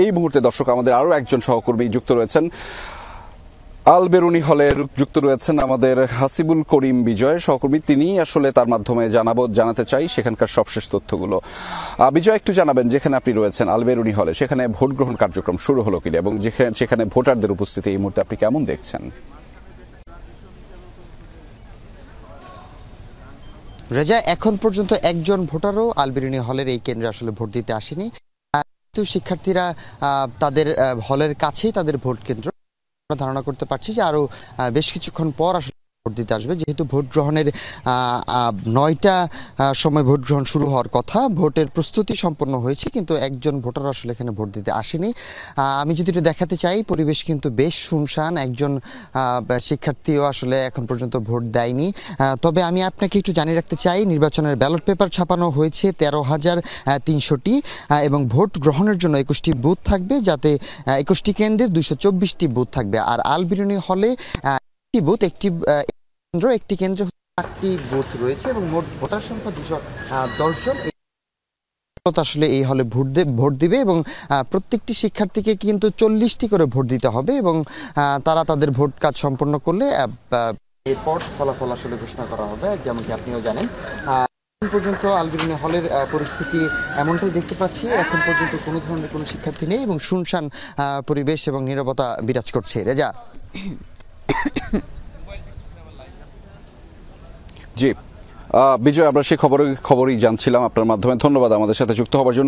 এই মুহূর্তে দর্শক আমাদের আরো একজন সহকর্মী যুক্ত রয়েছেন, আল বেরুনি হলের যুক্ত রয়েছেন আমাদের হাসিবুল করিম বিজয় সহকর্মী। তিনি আসলে তার মাধ্যমে জানাতে চাই সেখানকার সবশেষ তথ্যগুলো। বিজয়, একটু জানাবেন যেখানে আপনি রয়েছেন আল বেরুনি হলে, সেখানে ভোট গ্রহণ কার্যক্রম শুরু হলো কিনা এবং সেখানে ভোটারদের উপস্থিতি এই মুহূর্তে আপনি কেমন দেখছেন? রেজা, এখন পর্যন্ত একজন ভোটারও আল বেরুনি হলের এই কেন্দ্রে আসলে ভোট দিতে আসেনি। কিন্তু শিক্ষার্থীরা তাদের হলের কাছেই তাদের ভোট কেন্দ্র, ধারণা করতে পারছি যে আরো বেশ কিছুক্ষণ পর আসলে ভোট দিতে আসবে। যেহেতু ভোট গ্রহণের 9টা সময় ভোট গ্রহণ শুরু হওয়ার কথা, ভোটের প্রস্তুতি সম্পন্ন হয়েছে, কিন্তু একজন ভোটার আসলে এখানে ভোট দিতে আসেনি। আমি যদি একটু দেখাতে চাই, পরিবেশ কিন্তু বেশ শুনশান, একজন শিক্ষার্থীও আসলে এখন পর্যন্ত ভোট দেয়নি। তবে আমি আপনাকে একটু জানিয়ে রাখতে চাই, নির্বাচনের ব্যালট পেপার ছাপানো হয়েছে 13,300টি এবং ভোট গ্রহণের জন্য 21টি বুথ থাকবে, যাতে 21টি কেন্দ্রের 224টি বুথ থাকবে। আর আল বেরুনি হলে একটি কেন্দ্রে 8টি বুথ রয়েছে এবং মোট ভোটার সংখ্যা 210 জন আসলে এই হলে ভোট দিবে এবং প্রত্যেকটি শিক্ষার্থীকে কিন্তু 40টি করে ভোট দিতে হবে এবং তারা তাদের ভোট কাজ সম্পন্ন করলে এরপর ফলাফল আসলে ঘোষণা করা হবে। যেমনকি আপনিও জানেন, এখন পর্যন্ত আল বেরুনি হলের পরিস্থিতি এমনটাই দেখতে পাচ্ছি। এখন পর্যন্ত কোনো ধরনের কোনো শিক্ষার্থী নেই এবং শুনশান পরিবেশ এবং নীরবতা বিরাজ করছে। রেজা। জি বিজয়, আমরা সেই খবরই জানছিলাম আপনার মাধ্যমে। ধন্যবাদ আমাদের সাথে যুক্ত হবার জন্য।